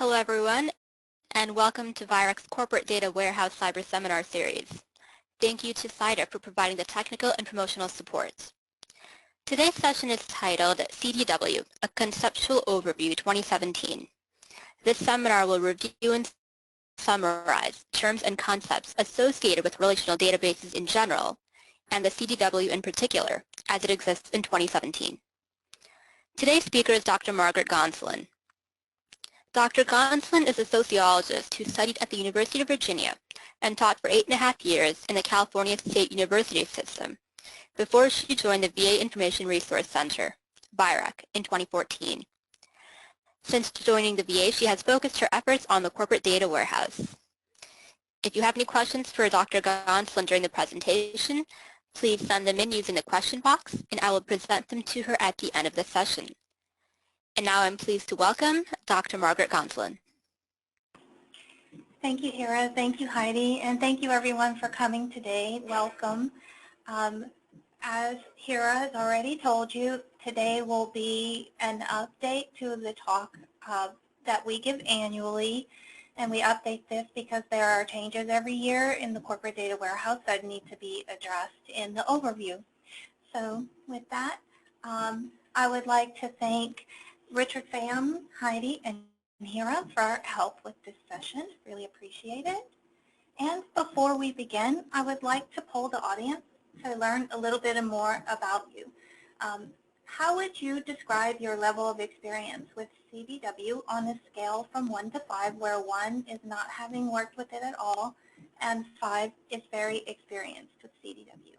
Hello everyone, and welcome to VIReC's Corporate Data Warehouse Cyber Seminar Series. Thank you to CIDA for providing the technical and promotional support. Today's session is titled CDW, a Conceptual Overview 2017. This seminar will review and summarize terms and concepts associated with relational databases in general, and the CDW in particular, as it exists in 2017. Today's speaker is Dr. Margaret Gonsoulin. Dr. Gonsoulin is a sociologist who studied at the University of Virginia and taught for 8.5 years in the California State University system before she joined the VA Information Resource Center, VIReC, in 2014. Since joining the VA, she has focused her efforts on the corporate data warehouse. If you have any questions for Dr. Gonsoulin during the presentation, please send them in using the question box, and I will present them to her at the end of the session. And now I'm pleased to welcome Dr. Margaret Gonsoulin. Thank you, Hira. Thank you, Heidi. And thank you, everyone, for coming today. Welcome. As Hira has already told you, today will be an update to the talk that we give annually. And we update this because there are changes every year in the corporate data warehouse that need to be addressed in the overview. So with that, I would like to thank Richard, Sam, Heidi, and Hira for help with this session. Really appreciate it. And before we begin, I would like to poll the audience to learn a little bit more about you. How would you describe your level of experience with CDW on a scale from 1 to 5, where 1 is not having worked with it at all, and 5 is very experienced with CDW?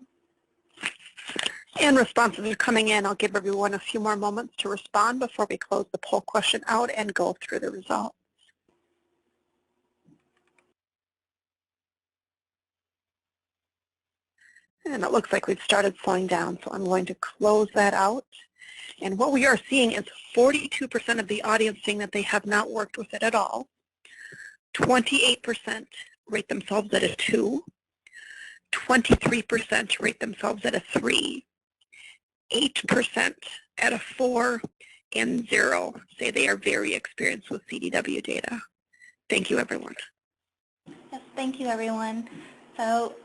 And responses are coming in. I'll give everyone a few more moments to respond before we close the poll question out and go through the results. And it looks like we've started slowing down, so I'm going to close that out. And what we are seeing is 42% of the audience saying that they have not worked with it at all. 28% rate themselves at a 2. 23% rate themselves at a 3. 8% at a 4, and 0 say they are very experienced with CDW data. Thank you, everyone. Yes, thank you, everyone. So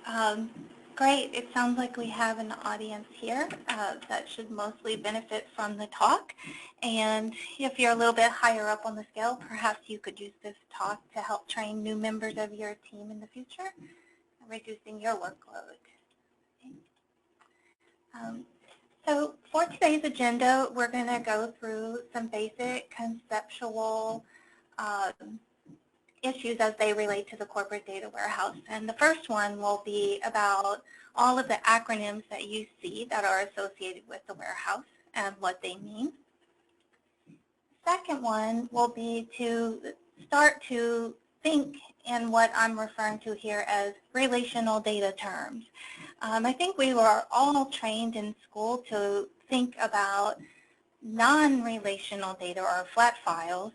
great. It sounds like we have an audience here that should mostly benefit from the talk. And if you're a little bit higher up on the scale, perhaps you could use this talk to help train new members of your team in the future, reducing your workload. Okay. So for today's agenda, we're going to go through some basic conceptual issues as they relate to the corporate data warehouse. And the first one will be about all of the acronyms that you see that are associated with the warehouse and what they mean. Second one will be to start to think in what I'm referring to here as relational data terms. I think we were all trained in school to think about non-relational data or flat files.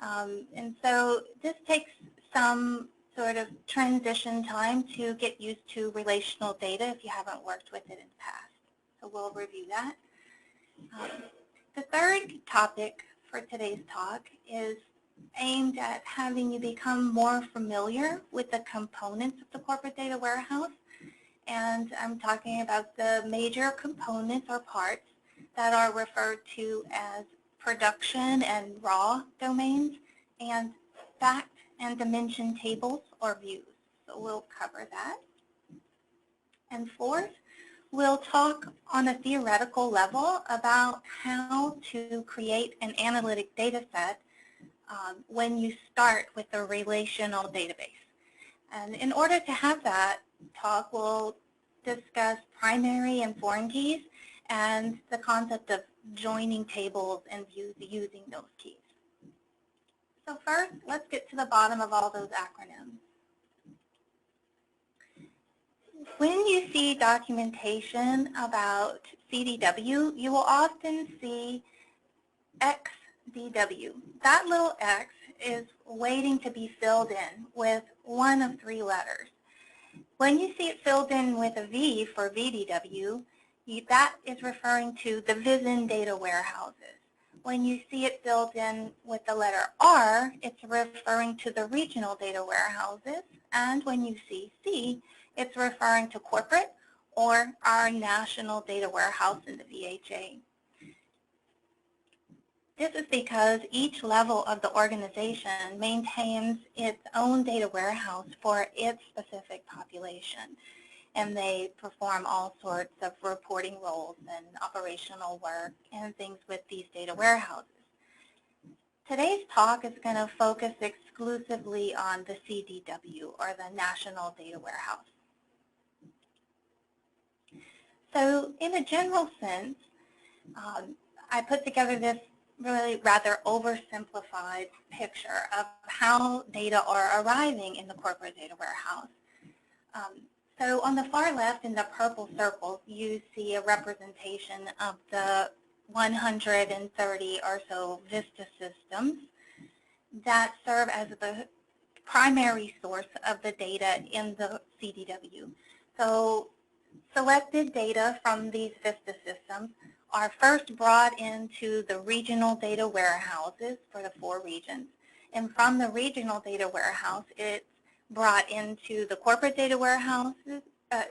And so this takes some sort of transition time to get used to relational data if you haven't worked with it in the past. So we'll review that. The third topic for today's talk is aimed at having you become more familiar with the components of the corporate data warehouse. And I'm talking about the major components or parts that are referred to as production and raw domains, and fact and dimension tables or views. So we'll cover that. And fourth, we'll talk on a theoretical level about how to create an analytic data set when you start with a relational database. And in order to have that talk, we'll discuss primary and foreign keys and the concept of joining tables and views using those keys. So first, let's get to the bottom of all those acronyms. When you see documentation about CDW, you will often see XDW. That little X is waiting to be filled in with one of 3 letters. When you see it filled in with a V for VDW, that is referring to the VISN data warehouses. When you see it filled in with the letter R, it's referring to the regional data warehouses. And when you see C, it's referring to corporate or our national data warehouse in the VHA. This is because each level of the organization maintains its own data warehouse for its specific population, and they perform all sorts of reporting roles and operational work and things with these data warehouses. Today's talk is going to focus exclusively on the CDW, or the National Data Warehouse. So in a general sense, I put together this really rather oversimplified picture of how data are arriving in the corporate data warehouse. So on the far left in the purple circles, you see a representation of the 130 or so VISTA systems that serve as the primary source of the data in the CDW. So selected data from these VISTA systems are first brought into the regional data warehouses for the 4 regions. And from the regional data warehouse, it's brought into the corporate data warehouses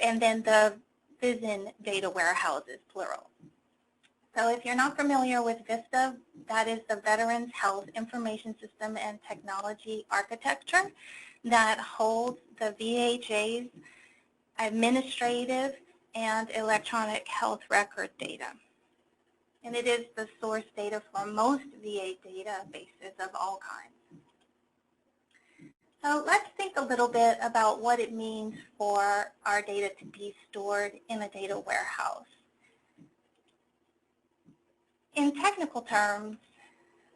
and then the VISN data warehouses, plural. So if you're not familiar with VISTA, that is the Veterans Health Information System and Technology Architecture that holds the VHA's administrative and electronic health record data. And it is the source data for most VA databases of all kinds. So let's think a little bit about what it means for our data to be stored in a data warehouse. In technical terms,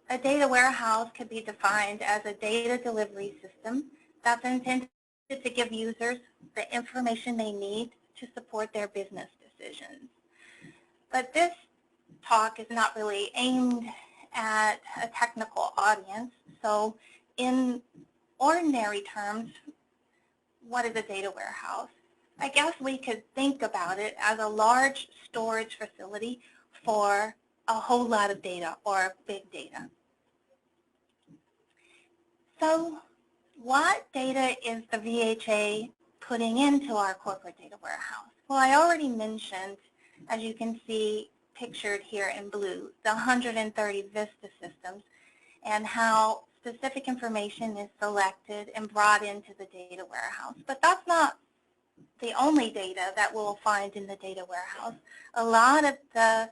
a data warehouse could be defined as a data delivery system that's intended to give users the information they need to support their business decisions. But this talk is not really aimed at a technical audience. So in ordinary terms, what is a data warehouse? I guess we could think about it as a large storage facility for a whole lot of data, or big data. So what data is the VHA putting into our corporate data warehouse? Well, I already mentioned, as you can see pictured here in blue, the 130 VISTA systems and how specific information is selected and brought into the data warehouse. But that's not the only data that we'll find in the data warehouse. A lot of the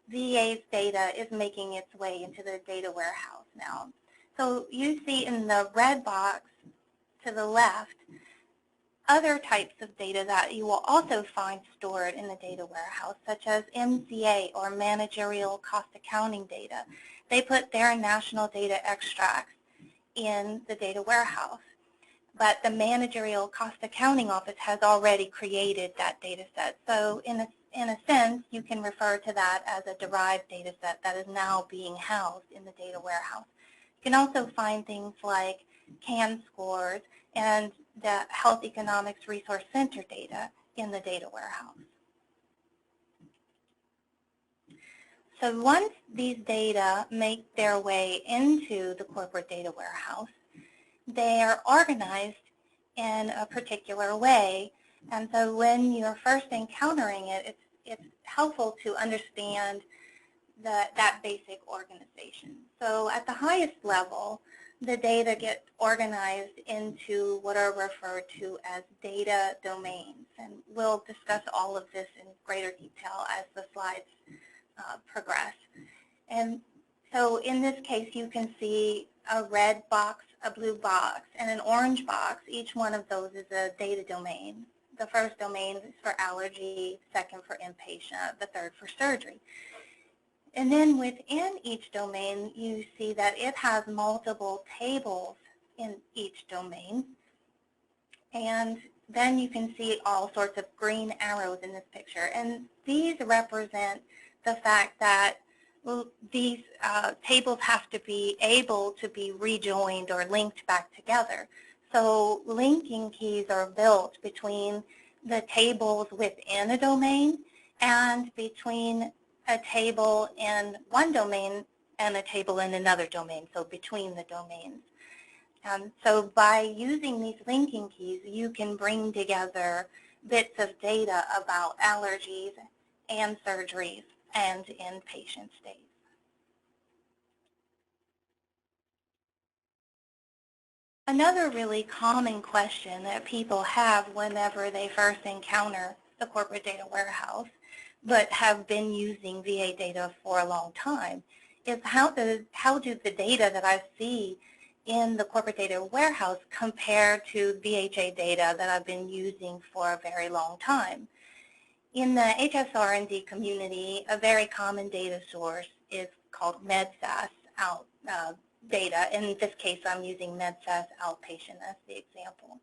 VA's data is making its way into the data warehouse now. So you see in the red box to the left other types of data that you will also find stored in the data warehouse, such as MCA, or managerial cost accounting data. They put their national data extracts in the data warehouse, but the managerial cost accounting office has already created that data set. So in a sense, you can refer to that as a derived data set that is now being housed in the data warehouse. You can also find things like CAN scores and the Health Economics Resource Center data in the data warehouse. So once these data make their way into the corporate data warehouse, they are organized in a particular way. And so when you're first encountering it, it's helpful to understand that basic organization. So at the highest level, the data get organized into what are referred to as data domains. And we'll discuss all of this in greater detail as the slides progress. And so in this case, you can see a red box, a blue box, and an orange box. Each one of those is a data domain. The first domain is for allergy, second for inpatient, the third for surgery. And then within each domain, you see that it has multiple tables in each domain. And then you can see all sorts of green arrows in this picture. And these represent the fact that these tables have to be able to be rejoined or linked back together. So linking keys are built between the tables within a domain and between a table in one domain and a table in another domain, so between the domains. So by using these linking keys, you can bring together bits of data about allergies and surgeries and inpatient stays. Another really common question that people have whenever they first encounter the corporate data warehouse, but have been using VA data for a long time, is how do the data that I see in the corporate data warehouse compare to VHA data that I've been using for a very long time? In the HSR&D community, a very common data source is called MedSAS data. In this case, I'm using MedSAS outpatient as the example.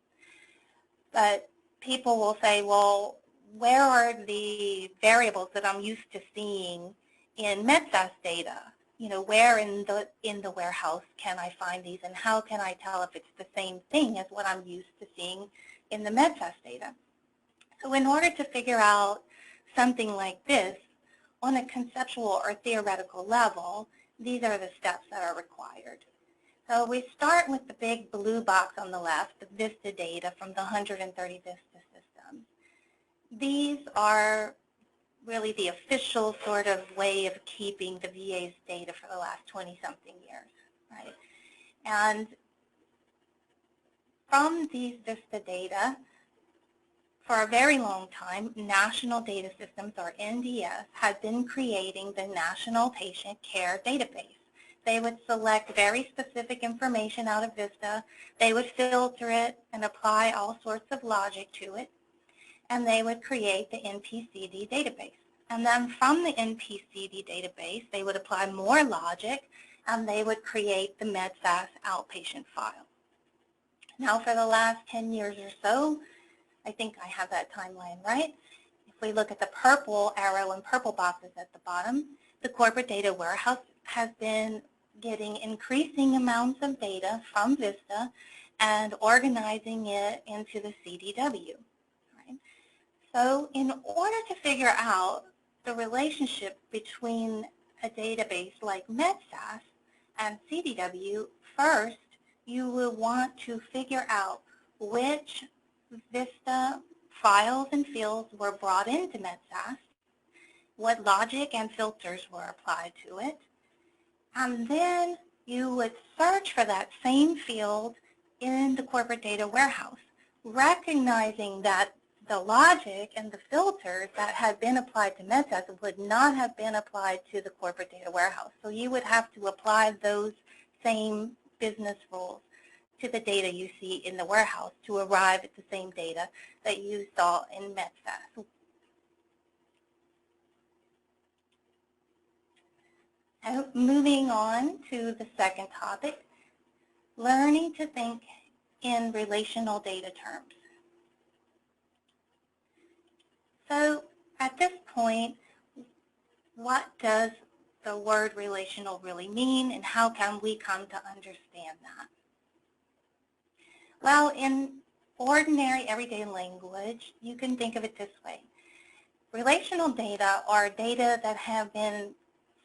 But people will say, well, where are the variables that I'm used to seeing in MedSAS data? You know, where in the warehouse can I find these, and how can I tell if it's the same thing as what I'm used to seeing in the MedSAS data? So in order to figure out something like this on a conceptual or theoretical level, these are the steps that are required. So we start with the big blue box on the left, the VISTA data from the 130 VISTA systems. These are really the official sort of way of keeping the VA's data for the last 20-something years, right? And from these VISTA data, for a very long time, National Data Systems, or NDS, had been creating the National Patient Care Database. They would select very specific information out of VISTA, they would filter it and apply all sorts of logic to it, and they would create the NPCD database. And then from the NPCD database, they would apply more logic, and they would create the MedSAS outpatient file. Now for the last 10 years or so, I think I have that timeline right. If we look at the purple arrow and purple boxes at the bottom, the corporate data warehouse has been getting increasing amounts of data from VISTA and organizing it into the CDW. Right? So in order to figure out the relationship between a database like MedSAS and CDW, first you will want to figure out which VISTA files and fields were brought into MedSAS, what logic and filters were applied to it, and then you would search for that same field in the corporate data warehouse, recognizing that the logic and the filters that had been applied to MedSAS would not have been applied to the corporate data warehouse. So you would have to apply those same business rules to the data you see in the warehouse to arrive at the same data that you saw in MedSAS. Now, moving on to the second topic, learning to think in relational data terms. So at this point, what does the word relational really mean, and how can we come to understand that? Well, in ordinary everyday language, you can think of it this way. Relational data are data that have been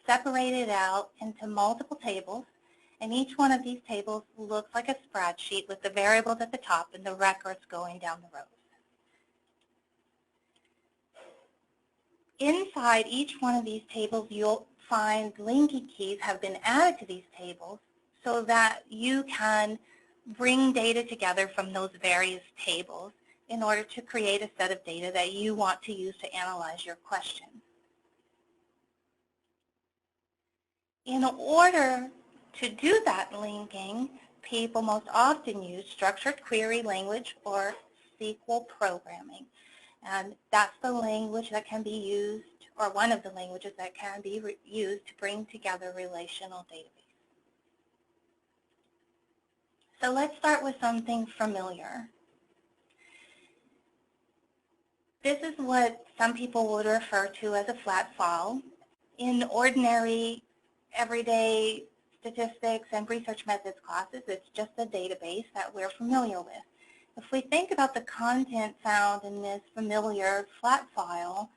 separated out into multiple tables, and each one of these tables looks like a spreadsheet with the variables at the top and the records going down the rows. Inside each one of these tables, you'll find linking keys have been added to these tables so that you can bring data together from those various tables in order to create a set of data that you want to use to analyze your question. In order to do that linking, people most often use structured query language or SQL programming. And that's the language that can be used, or one of the languages that can be used to bring together relational databases. So let's start with something familiar. This is what some people would refer to as a flat file. In ordinary, everyday statistics and research methods classes, it's just a database that we're familiar with. If we think about the content found in this familiar flat file,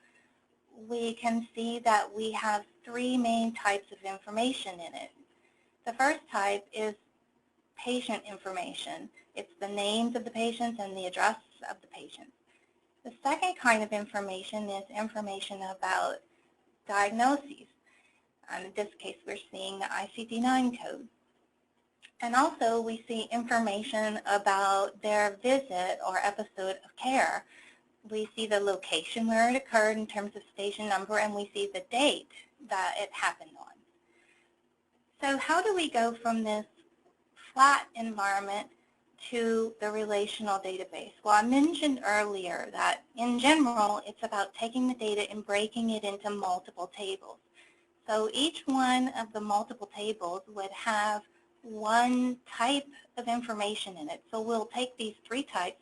we can see that we have three main types of information in it. The first type is patient information. It's the names of the patients and the address of the patients. The second kind of information is information about diagnoses. In this case, we're seeing the ICD-9 code. And also, we see information about their visit or episode of care. We see the location where it occurred in terms of station number, and we see the date that it happened on. So how do we go from this flat environment to the relational database? Well, I mentioned earlier that in general, it's about taking the data and breaking it into multiple tables. So each one of the multiple tables would have one type of information in it. So we'll take these three types,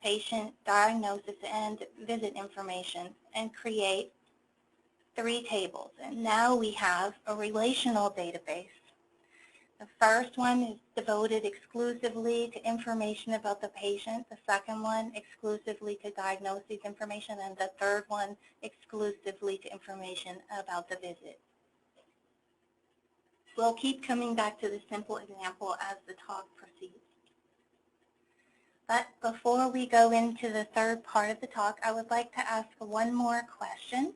patient, diagnosis, and visit information, and create three tables. And now we have a relational database. The first one is devoted exclusively to information about the patient, the second one exclusively to diagnosis information, and the third one exclusively to information about the visit. We'll keep coming back to this simple example as the talk proceeds. But before we go into the third part of the talk, I would like to ask one more question.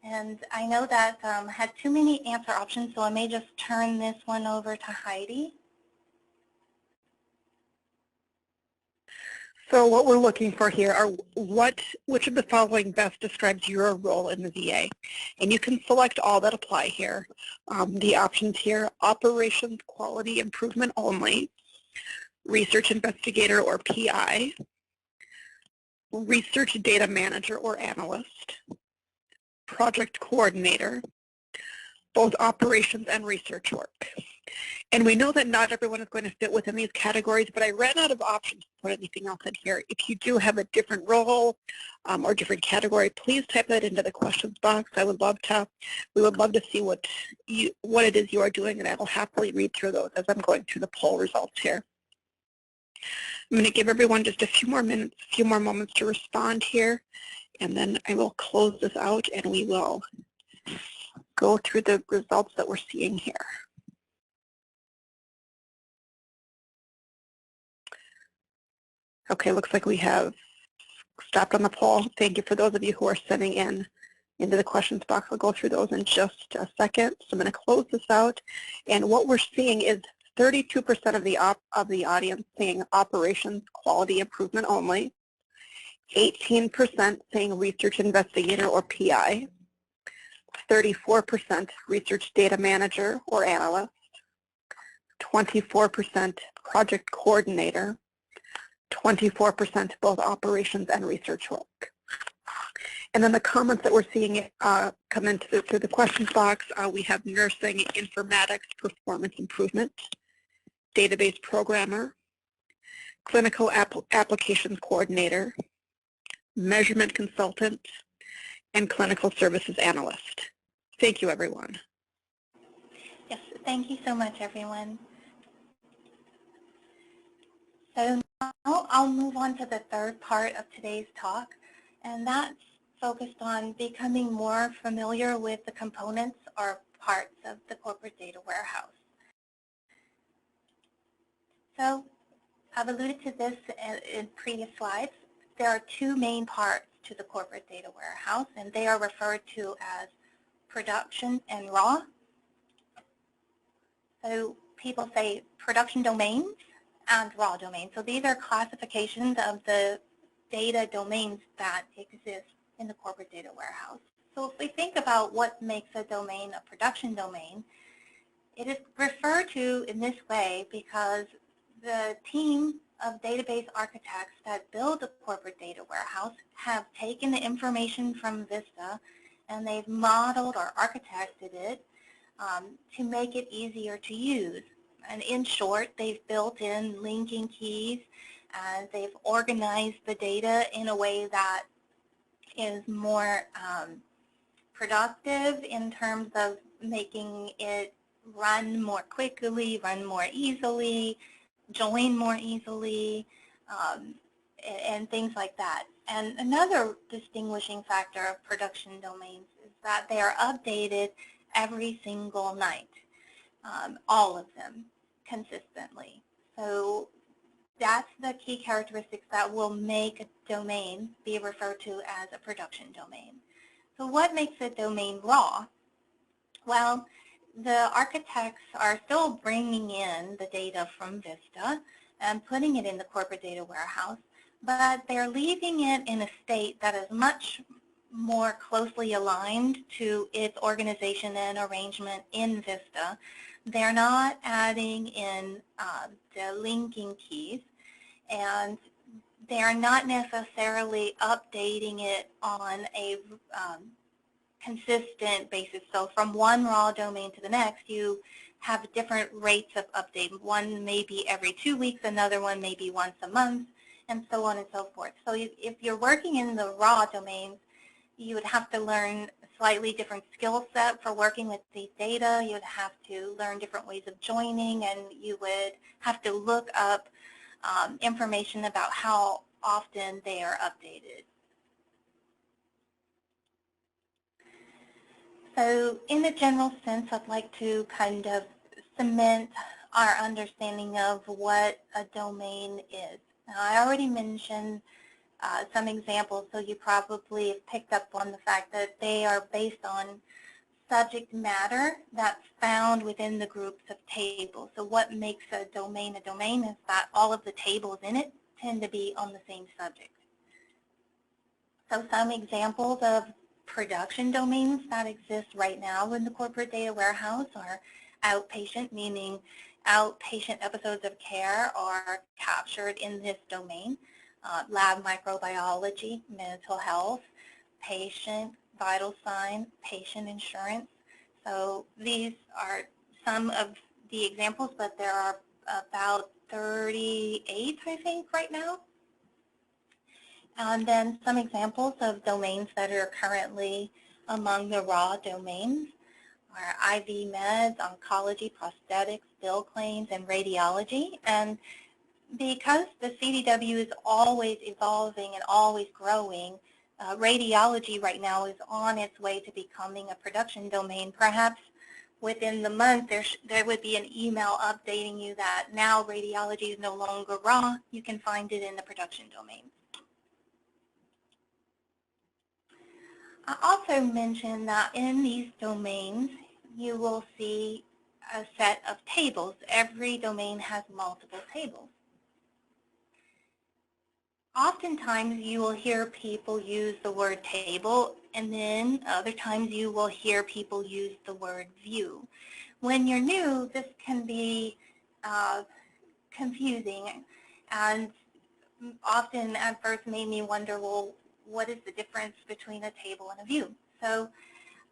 And I know that had too many answer options, so I may just turn this one over to Heidi. So what we're looking for here are which of the following best describes your role in the VA. And you can select all that apply here. The options here: operations quality improvement only, research investigator or PI, research data manager or analyst, project coordinator, both operations and research work. And we know that not everyone is going to fit within these categories, but I ran out of options to put anything else in here. If you do have a different role or different category, please type that into the questions box. We would love to see what it is you are doing, and I will happily read through those as I'm going through the poll results here. I'm going to give everyone just a few more minutes, a few more moments to respond here, and then I will close this out and we will go through the results that we're seeing here. Okay, looks like we have stopped on the poll. Thank you for those of you who are sending into the questions box. I'll go through those in just a second. So I'm going to close this out. And what we're seeing is 32% of the audience saying operations quality improvement only, 18% saying research investigator or PI, 34% research data manager or analyst, 24% project coordinator, 24% both operations and research work. And then the comments that we're seeing come into through the questions box, we have nursing, informatics, performance improvement, database programmer, clinical applications coordinator, measurement consultant, and clinical services analyst. Thank you, everyone. Yes, thank you so much, everyone. So now I'll move on to the third part of today's talk, and that's focused on becoming more familiar with the components or parts of the corporate data warehouse. So I've alluded to this in previous slides. There are two main parts to the corporate data warehouse, and they are referred to as production and raw. So people say production domains and raw domains. So these are classifications of the data domains that exist in the corporate data warehouse. So if we think about what makes a domain a production domain, it is referred to in this way because the team of database architects that build the corporate data warehouse have taken the information from Vista and they've modeled or architected it to make it easier to use. And in short, they've built in linking keys and they've organized the data in a way that is more productive in terms of making it run more quickly, run more easily, join more easily, and things like that. And another distinguishing factor of production domains is that they are updated every single night, all of them consistently. So that's the key characteristics that will make a domain be referred to as a production domain. So what makes a domain raw? Well, the architects are still bringing in the data from Vista and putting it in the corporate data warehouse, but they're leaving it in a state that is much more closely aligned to its organization and arrangement in Vista. They're not adding in the linking keys, and they're not necessarily updating it on a consistent basis. So from one raw domain to the next, you have different rates of update. One may be every 2 weeks, another one may be once a month, and so on and so forth. So if you're working in the raw domains, you would have to learn a slightly different skill set for working with these data. You would have to learn different ways of joining, and you would have to look up information about how often they are updated. So in a general sense, I'd like to kind of cement our understanding of what a domain is. Now, I already mentioned some examples, so you probably have picked up on the fact that they are based on subject matter that's found within the groups of tables. So what makes a domain is that all of the tables in it tend to be on the same subject. So some examples of production domains that exist right now in the corporate data warehouse are outpatient, meaning outpatient episodes of care are captured in this domain. Lab microbiology, mental health, patient vital sign, patient insurance. So these are some of the examples, but there are about 38, I think, right now. And then some examples of domains that are currently among the raw domains are IV meds, oncology, prosthetics, bill claims, and radiology. And because the CDW is always evolving and always growing, radiology right now is on its way to becoming a production domain. Perhaps within the month there would be an email updating you that now radiology is no longer raw. You can find it in the production domain. I also mentioned that in these domains you will see a set of tables. Every domain has multiple tables. Oftentimes you will hear people use the word table, and then other times you will hear people use the word view. When you're new, this can be confusing, and often at first made me wonder, well, what is the difference between a table and a view? So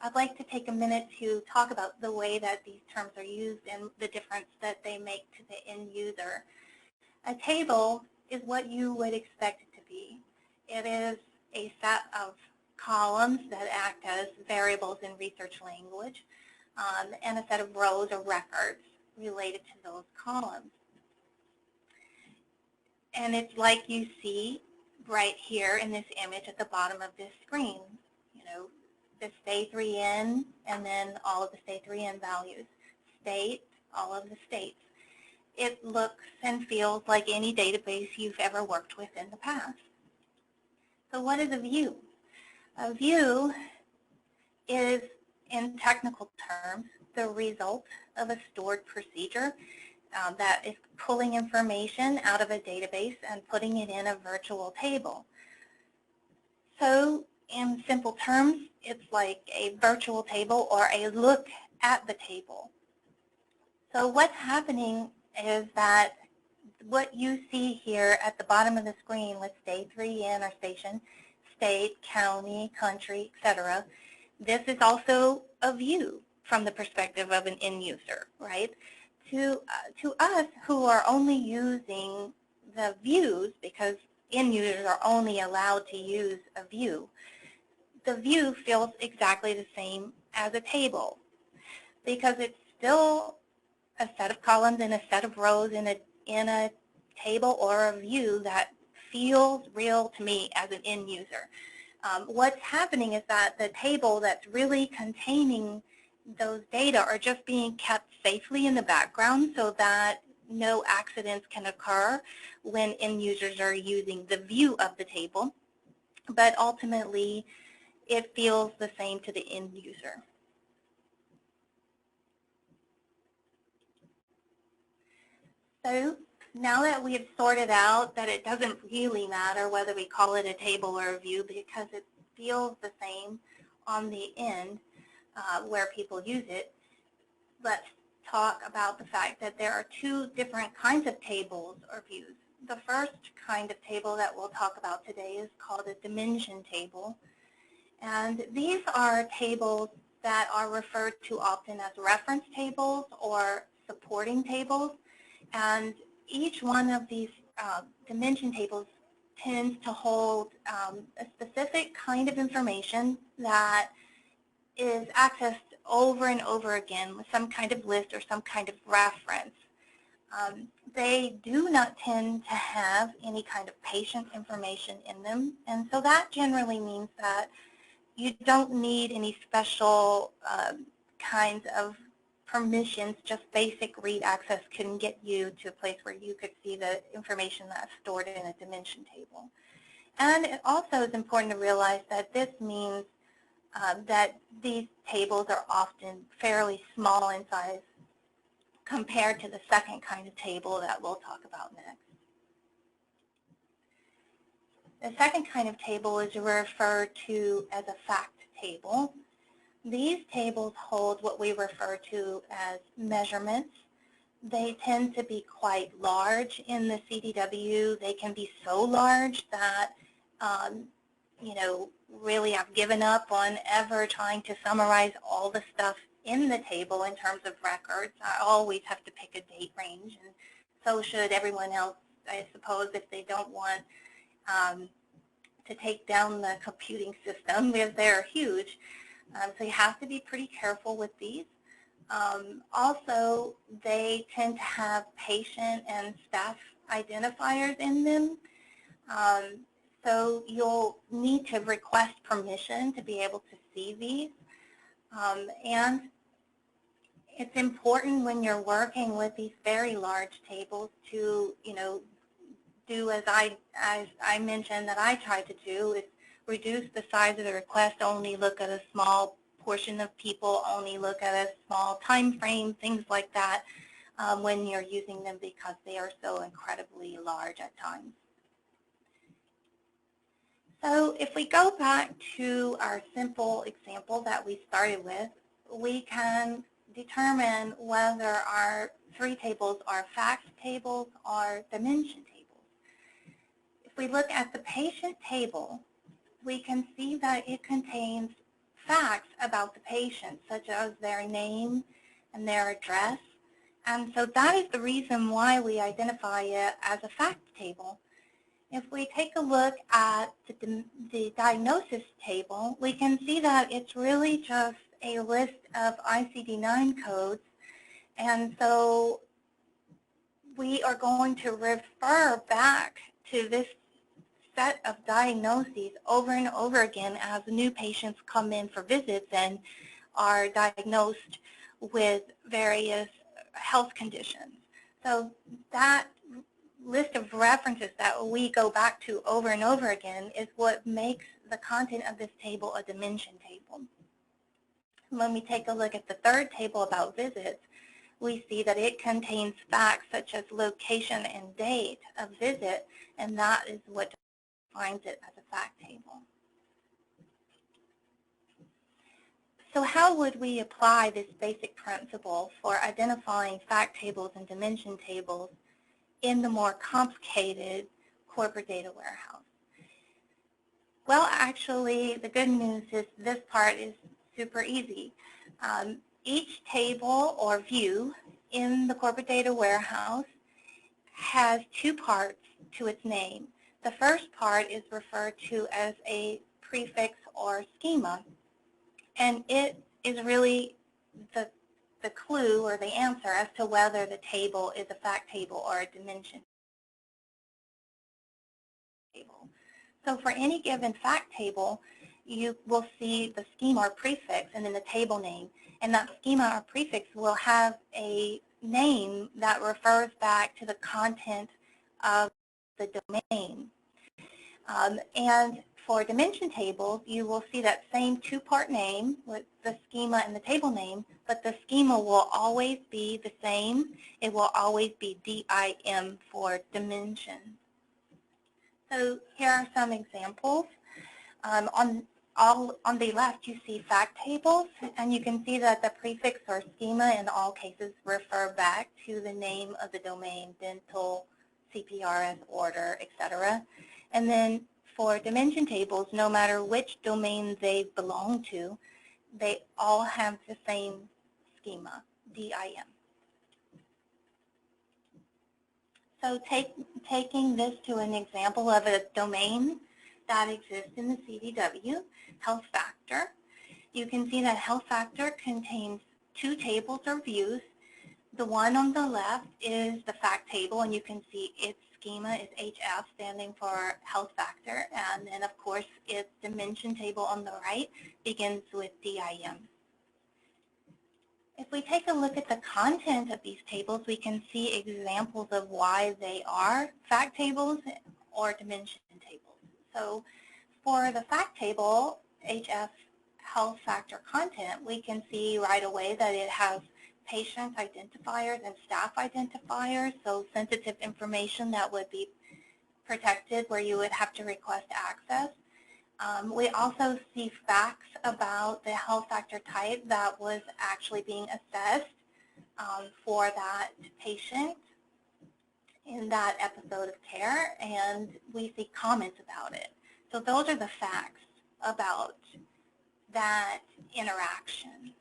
I'd like to take a minute to talk about the way that these terms are used and the difference that they make to the end user. A table is what you would expect it to be. It is a set of columns that act as variables in research language, and a set of rows or records related to those columns. And it's like you see right here in this image at the bottom of this screen, you know, the stay 3N and then all of the stay 3N values. State, all of the states. It looks and feels like any database you've ever worked with in the past. So what is a view? A view is, in technical terms, the result of a stored procedure that is pulling information out of a database and putting it in a virtual table. So in simple terms, it's like a virtual table or a look at the table. So what's happening is that what you see here at the bottom of the screen with state 3N or station, state, county, country, etc., this is also a view from the perspective of an end user, right? To us who are only using the views, because end users are only allowed to use a view, the view feels exactly the same as a table because it's still a set of columns and a set of rows in a table or a view that feels real to me as an end user. What's happening is that the table that's really containing those data are just being kept safely in the background so that no accidents can occur when end users are using the view of the table, but ultimately it feels the same to the end user. So now that we have sorted out that it doesn't really matter whether we call it a table or a view because it feels the same on the end where people use it, let's talk about the fact that there are two different kinds of tables or views. The first kind of table that we'll talk about today is called a dimension table. And these are tables that are referred to often as reference tables or supporting tables. And each one of these dimension tables tends to hold a specific kind of information that is accessed over and over again with some kind of list or some kind of reference. They do not tend to have any kind of patient information in them, and so that generally means that you don't need any special kinds of permissions. Just basic read access can get you to a place where you could see the information that's stored in a dimension table. And it also is important to realize that this means that these tables are often fairly small in size compared to the second kind of table that we'll talk about next. The second kind of table is referred to as a fact table. These tables hold what we refer to as measurements. They tend to be quite large in the CDW. They can be so large that really I've given up on ever trying to summarize all the stuff in the table in terms of records. I always have to pick a date range, and so should everyone else, I suppose, if they don't want to take down the computing system, because they're huge. So you have to be pretty careful with these. Also, they tend to have patient and staff identifiers in them. So you'll need to request permission to be able to see these. And it's important when you're working with these very large tables to, do as I mentioned that I try to do, is reduce the size of the request, only look at a small portion of people, only look at a small time frame, things like that when you're using them because they are so incredibly large at times. So if we go back to our simple example that we started with, we can determine whether our three tables are fact tables or dimension tables. If we look at the patient table, we can see that it contains facts about the patient, such as their name and their address. And so that is the reason why we identify it as a fact table. If we take a look at the diagnosis table, we can see that it's really just a list of ICD-9 codes. And so we are going to refer back to this set of diagnoses over and over again as new patients come in for visits and are diagnosed with various health conditions. So that list of references that we go back to over and over again is what makes the content of this table a dimension table. When we take a look at the third table about visits, we see that it contains facts such as location and date of visit, and that is what defines it as a fact table. So how would we apply this basic principle for identifying fact tables and dimension tables in the more complicated corporate data warehouse? Well, actually, the good news is this part is super easy. Each table or view in the corporate data warehouse has two parts to its name. The first part is referred to as a prefix or schema, and it is really the clue or the answer as to whether the table is a fact table or a dimension table. So for any given fact table, you will see the schema or prefix and then the table name. and that schema or prefix will have a name that refers back to the content of the domain. And for dimension tables, you will see that same two-part name with the schema and the table name, but the schema will always be the same. It will always be DIM for dimension. So here are some examples. On the left, you see fact tables, and you can see that the prefix or schema in all cases refer back to the name of the domain, dental, CPRS order, etc. And then for dimension tables, no matter which domain they belong to, they all have the same schema, DIM. So taking this to an example of a domain that exists in the CDW, health factor, you can see that health factor contains two tables or views. The one on the left is the fact table, and you can see its schema is HF, standing for health factor, and then of course its dimension table on the right begins with DIM. If we take a look at the content of these tables, we can see examples of why they are fact tables or dimension tables. So for the fact table, HF health factor content, we can see right away that it has patient identifiers and staff identifiers, so sensitive information that would be protected where you would have to request access. We also see facts about the health factor type that was actually being assessed for that patient in that episode of care, and we see comments about it. So those are the facts about that interaction.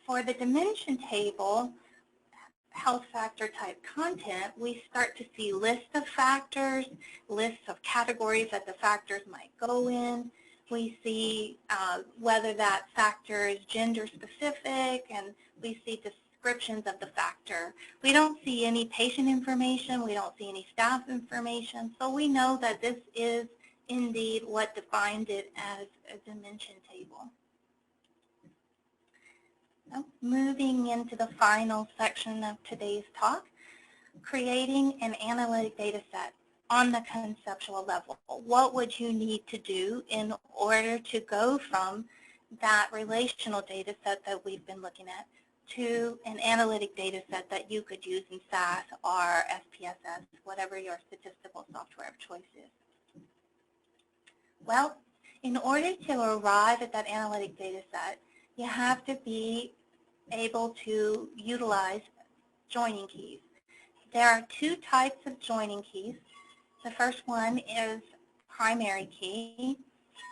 For the dimension table, health factor type content, we start to see lists of factors, lists of categories that the factors might go in. We see whether that factor is gender specific, and we see descriptions of the factor. We don't see any patient information, we don't see any staff information, so we know that this is indeed what defines it as a dimension table. So moving into the final section of today's talk, creating an analytic data set on the conceptual level. What would you need to do in order to go from that relational data set that we've been looking at to an analytic data set that you could use in SAS or SPSS, whatever your statistical software of choice is? Well, in order to arrive at that analytic data set, you have to be able to utilize joining keys. There are two types of joining keys. The first one is primary key.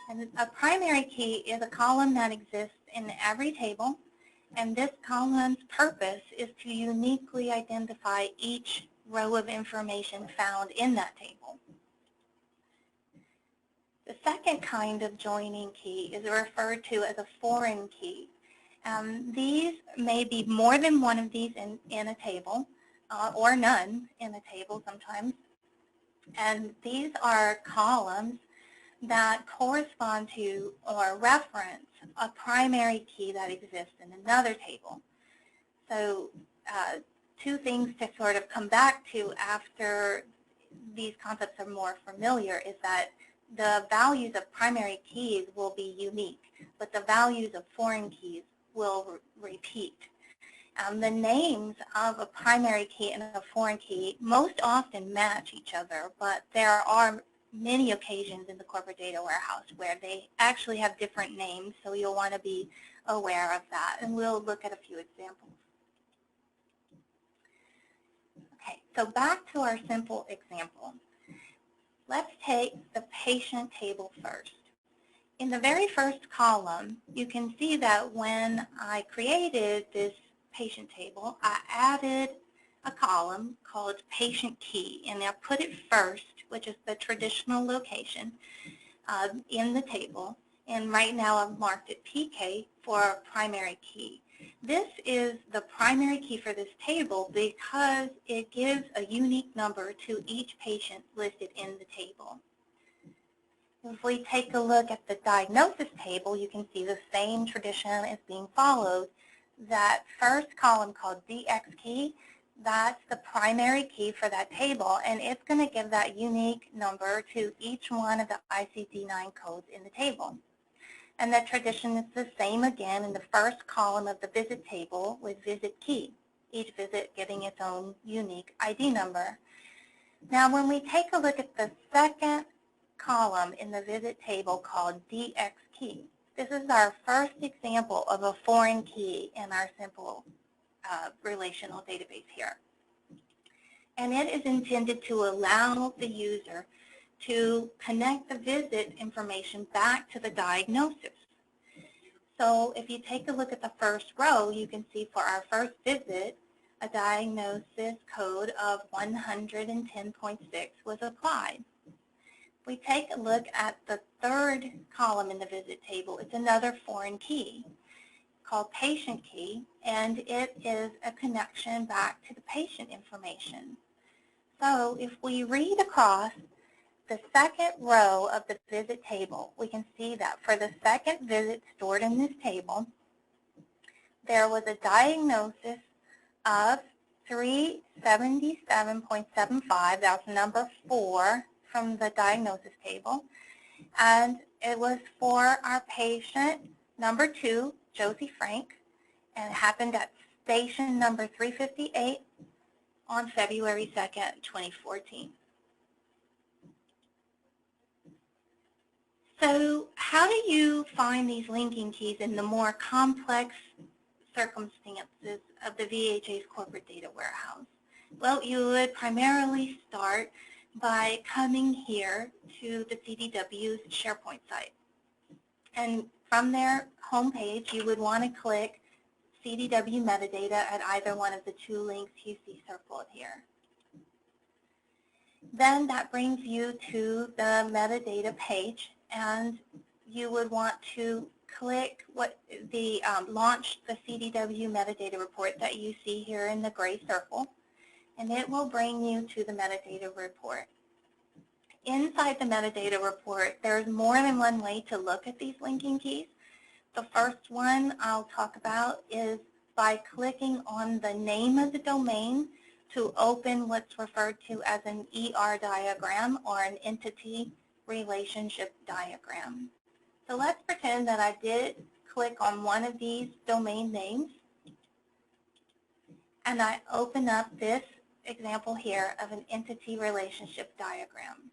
And a primary key is a column that exists in every table, and this column's purpose is to uniquely identify each row of information found in that table. The second kind of joining key is referred to as a foreign key. These may be more than one of these in a table, or none in a table sometimes. And these are columns that correspond to or reference a primary key that exists in another table. So two things to sort of come back to after these concepts are more familiar is that the values of primary keys will be unique, but the values of foreign keys will repeat. The names of a primary key and a foreign key most often match each other, but there are many occasions in the corporate data warehouse where they actually have different names, so you'll want to be aware of that, and we'll look at a few examples. Okay, so back to our simple example. Let's take the patient table first. In the very first column, you can see that when I created this patient table, I added a column called patient key, and I put it first, which is the traditional location in the table. And right now I've marked it PK for primary key. This is the primary key for this table because it gives a unique number to each patient listed in the table. If we take a look at the diagnosis table, you can see the same tradition is being followed. That first column called DX key, that's the primary key for that table, and it's going to give that unique number to each one of the ICD-9 codes in the table. And the tradition is the same again in the first column of the visit table with visit key, each visit getting its own unique ID number. Now, when we take a look at the second column in the visit table called DX key, this is our first example of a foreign key in our simple relational database here. And it is intended to allow the user to connect the visit information back to the diagnosis. So if you take a look at the first row, you can see for our first visit, a diagnosis code of 110.6 was applied. If we take a look at the third column in the visit table, it's another foreign key called patient key, and it is a connection back to the patient information. So if we read across the second row of the visit table, we can see that for the second visit stored in this table, there was a diagnosis of 377.75, that's number 4 from the diagnosis table, and it was for our patient number 2, Josie Frank, and it happened at station number 358 on February 2nd, 2014. So how do you find these linking keys in the more complex circumstances of the VHA's corporate data warehouse? Well, you would primarily start by coming here to the CDW's SharePoint site. And from their homepage, you would want to click CDW metadata at either one of the 2 links you see circled here. Then that brings you to the metadata page, and you would want to click launch the CDW metadata report that you see here in the gray circle, and it will bring you to the metadata report. Inside the metadata report, there's more than one way to look at these linking keys. The first one I'll talk about is by clicking on the name of the domain to open what's referred to as an ER diagram, or an entity relationship diagram. So let's pretend that I did click on one of these domain names, and I open up this example here of an entity relationship diagram.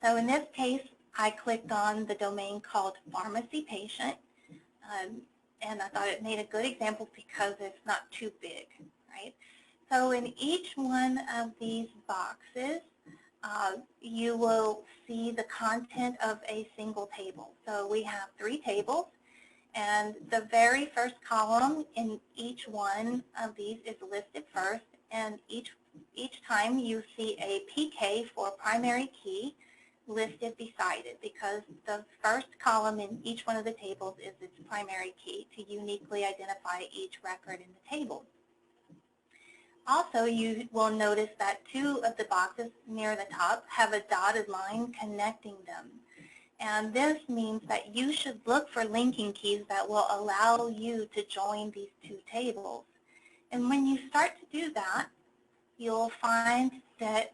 So in this case, I clicked on the domain called pharmacy patient, and I thought it made a good example because it's not too big, right? So in each one of these boxes, you will see the content of a single table. So we have 3 tables, and the very first column in each one of these is listed first, and each time you see a PK for primary key listed beside it, because the first column in each one of the tables is its primary key to uniquely identify each record in the table. Also, you will notice that 2 of the boxes near the top have a dotted line connecting them. And this means that you should look for linking keys that will allow you to join these 2 tables. And when you start to do that, you'll find that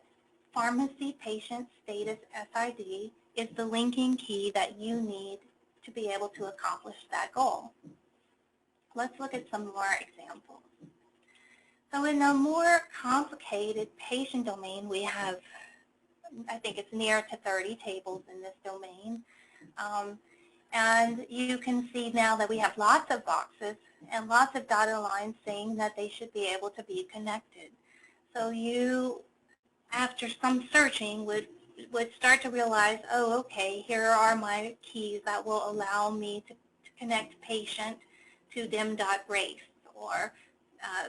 pharmacy patient status SID is the linking key that you need to be able to accomplish that goal. Let's look at some more examples. So in a more complicated patient domain, we have, I think it's near to 30 tables in this domain. And you can see now that we have lots of boxes and lots of dotted lines saying that they should be able to be connected. So you, after some searching, would start to realize, oh, okay, here are my keys that will allow me to connect patient to dim.race, or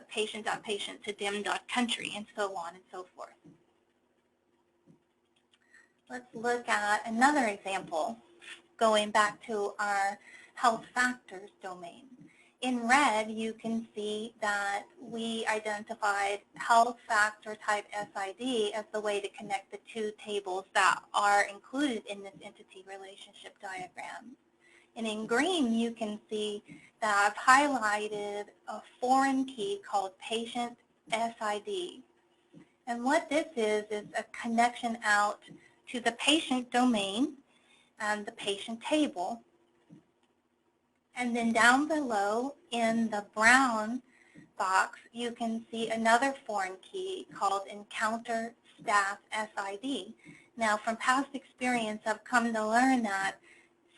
patient.patient to dim.country, and so on and so forth. Let's look at another example, going back to our health factors domain. In red, you can see that we identified health factor type SID as the way to connect the two tables that are included in this entity relationship diagram. And in green, you can see that I've highlighted a foreign key called patient SID. And what this is a connection out to the patient domain and the patient table. And then down below in the brown box, you can see another foreign key called encounter staff SID. Now, from past experience, I've come to learn that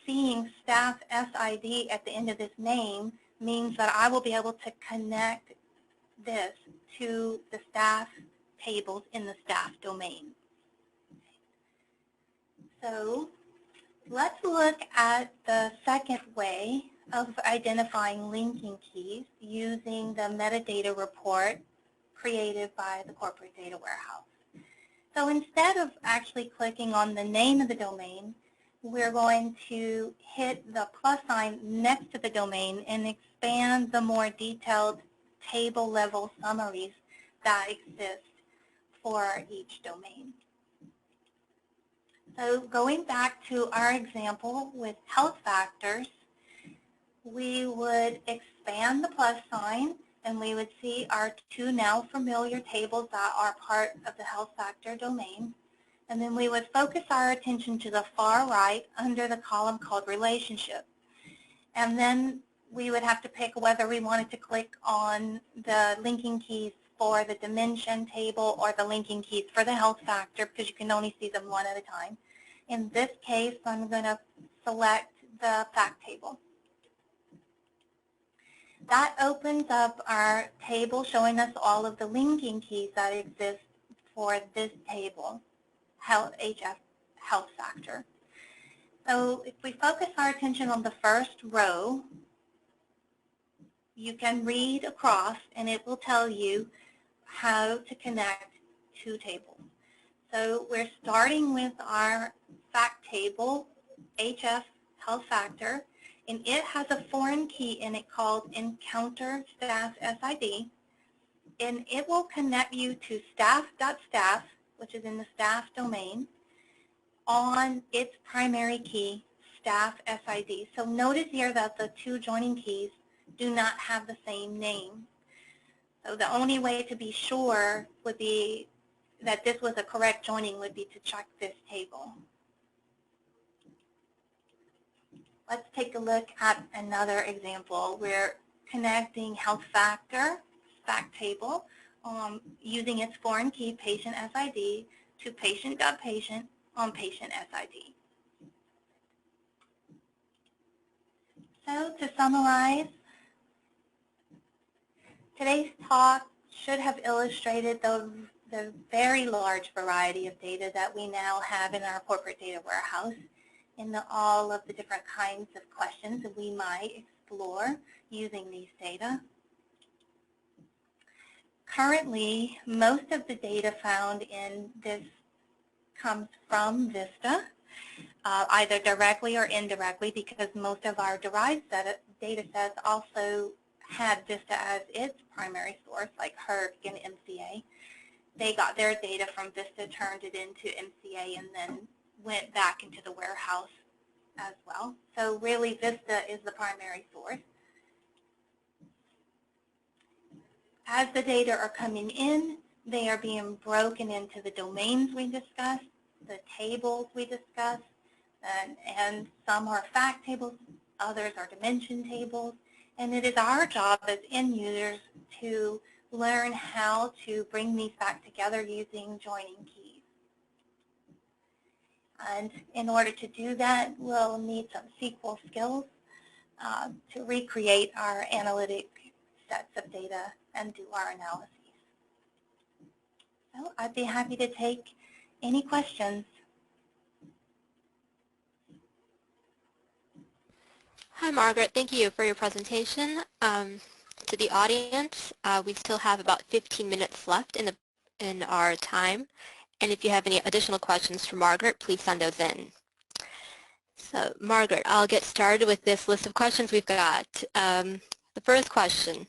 seeing staff SID at the end of this name means that I will be able to connect this to the staff tables in the staff domain. So let's look at the second way of identifying linking keys using the metadata report created by the Corporate Data Warehouse. So instead of actually clicking on the name of the domain, we're going to hit the plus sign next to the domain and expand the more detailed table level summaries that exist for each domain. So going back to our example with health factors, we would expand the plus sign and we would see our two now familiar tables that are part of the health factor domain. And then we would focus our attention to the far right under the column called relationship. And then we would have to pick whether we wanted to click on the linking keys for the dimension table or the linking keys for the health factor, because you can only see them one at a time. In this case, I'm going to select the fact table. That opens up our table showing us all of the linking keys that exist for this table, HF health factor. So if we focus our attention on the first row, you can read across and it will tell you how to connect two tables. So we're starting with our fact table, HF health factor, and it has a foreign key in it called encounter staff SID, and it will connect you to staff.staff, which is in the staff domain, on its primary key, staff SID. So notice here that the two joining keys do not have the same name. So the only way to be sure would be that this was a correct joining would be to check this table. Let's take a look at another example. We're connecting health factor, fact table, using its foreign key, patient SID, to patient.patient on patient SID. So to summarize, today's talk should have illustrated the very large variety of data that we now have in our corporate data warehouse, in all of the different kinds of questions that we might explore using these data. Currently, most of the data found in this comes from Vista, either directly or indirectly, because most of our derived data sets also had Vista as its primary source, like VIReC and MCA. They got their data from Vista, turned it into MCA, and then went back into the warehouse as well. So really, Vista is the primary source. As the data are coming in, they are being broken into the domains we discussed, the tables we discussed, and some are fact tables, others are dimension tables. And it is our job as end users to learn how to bring these back together using joining keys. And in order to do that, we'll need some SQL skills to recreate our analytic sets of data and do our analyses. So I'd be happy to take any questions. Hi, Margaret. Thank you for your presentation. To the audience, we still have about 15 minutes left in our time. And if you have any additional questions for Margaret, please send those in. So, Margaret, I'll get started with this list of questions we've got. The first question,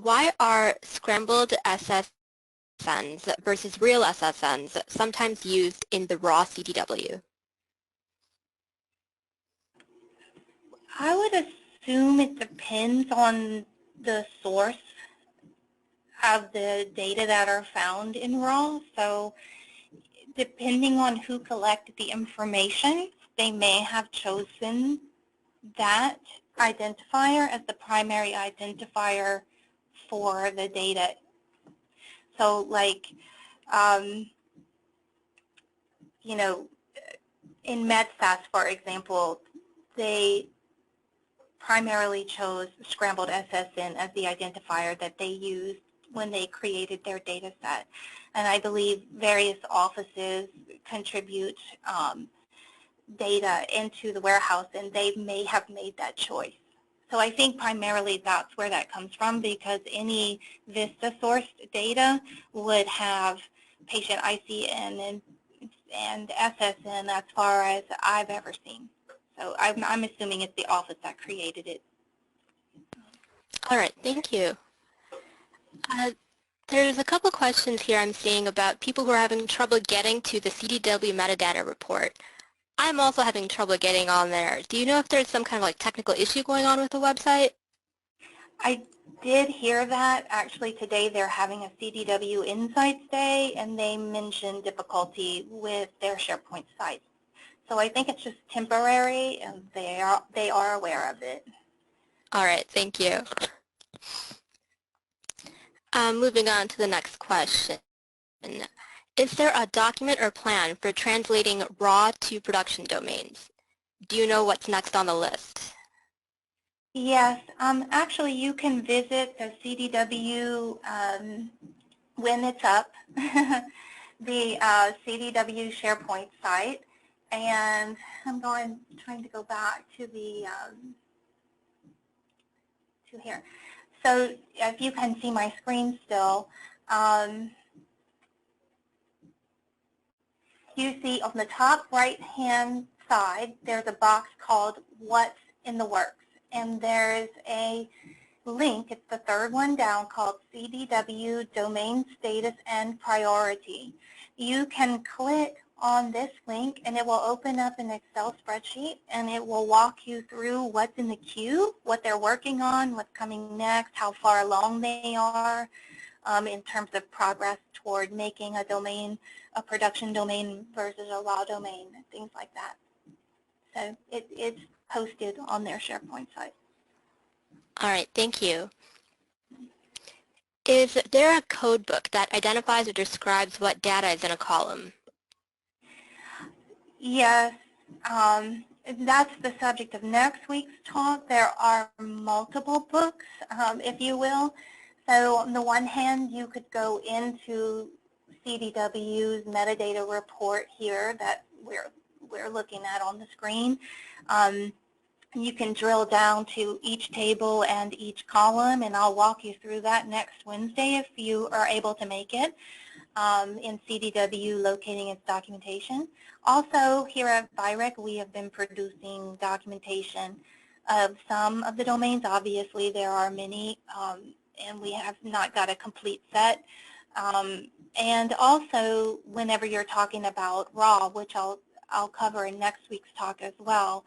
why are scrambled SSNs versus real SSNs sometimes used in the raw CDW? I would assume it depends on the source of the data that are found in raw. So depending on who collected the information, they may have chosen that identifier as the primary identifier for the data. So like, you know, in MedSAS, for example, they primarily chose scrambled SSN as the identifier that they used when they created their data set. And I believe various offices contribute data into the warehouse, and they may have made that choice. So I think primarily that's where that comes from, because any VISTA-sourced data would have patient ICN and SSN as far as I've ever seen. So I'm assuming it's the office that created it. All right, thank you. There's a couple questions here I'm seeing about people who are having trouble getting to the CDW metadata report. I'm also having trouble getting on there. Do you know if there's some kind of like technical issue going on with the website? I did hear that. Actually, today they're having a CDW Insights Day, and they mentioned difficulty with their SharePoint site. So I think it's just temporary, and they are aware of it. All right, thank you. Moving on to the next question. Is there a document or plan for translating raw to production domains? Do you know what's next on the list? Yes, actually you can visit the CDW when it's up, the CDW SharePoint site, and I'm trying to go back to the to here. So if you can see my screen still, you see on the top right-hand side, there's a box called What's in the Works. And there's a link, it's the third one down, called CDW Domain Status and Priority. You can click on this link and it will open up an Excel spreadsheet, and it will walk you through what's in the queue, what they're working on, what's coming next, how far along they are in terms of progress toward making a domain, a production domain versus a raw domain, things like that. So it's posted on their SharePoint site. All right, thank you. Is there a code book that identifies or describes what data is in a column? Yes, that's the subject of next week's talk. There are multiple books, if you will. So on the one hand, you could go into CDW's metadata report here that we're looking at on the screen. You can drill down to each table and each column, and I'll walk you through that next Wednesday if you are able to make it in CDW locating its documentation. Also, here at VIReC, we have been producing documentation of some of the domains. Obviously, there are many, and we have not got a complete set. And also, whenever you're talking about raw, which I'll cover in next week's talk as well,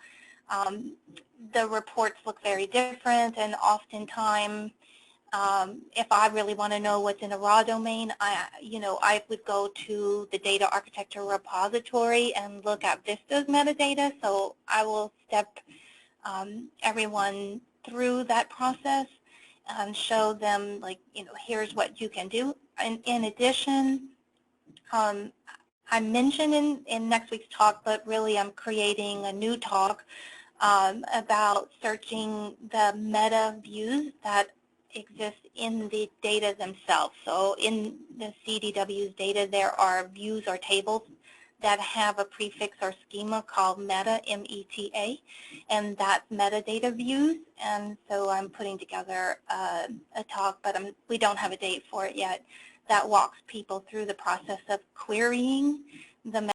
the reports look very different, and oftentimes, if I really want to know what's in a raw domain, I would go to the data architecture repository and look at Vista's metadata. So I will step everyone through that process and show them, like, here's what you can do. And in addition, I mentioned in next week's talk, but really I'm creating a new talk about searching the meta views that exist in the data themselves. So in the CDW's data, there are views or tables that have a prefix or schema called meta, M-E-T-A, and that's metadata views. And so I'm putting together a talk, but we don't have a date for it yet, that walks people through the process of querying the